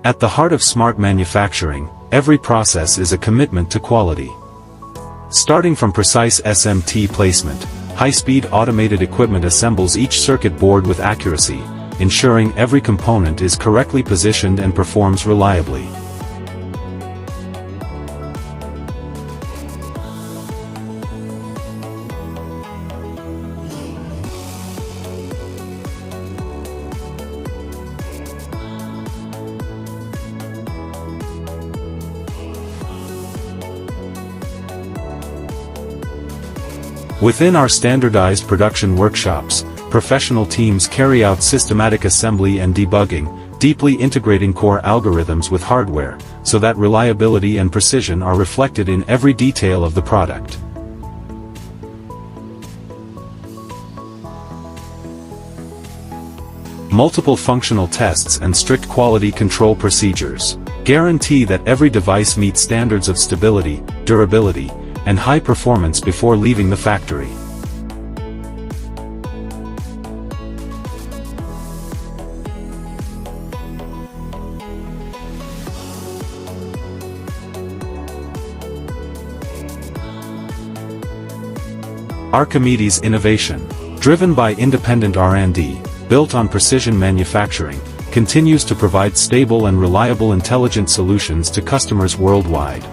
At the heart of smart manufacturing, every process is a commitment to quality. Starting from precise SMT placement, high-speed automated equipment assembles each circuit board with accuracy, ensuring every component is correctly positioned and performs reliably. Within our standardized production workshops, professional teams carry out systematic assembly and debugging, deeply integrating core algorithms with hardware, so that reliability and precision are reflected in every detail of the product. Multiple functional tests and strict quality control procedures guarantee that every device meets standards of stability, durability, and high performance before leaving the factory. Archimedes innovation, driven by independent R&D, built on precision manufacturing, continues to provide stable and reliable intelligent solutions to customers worldwide.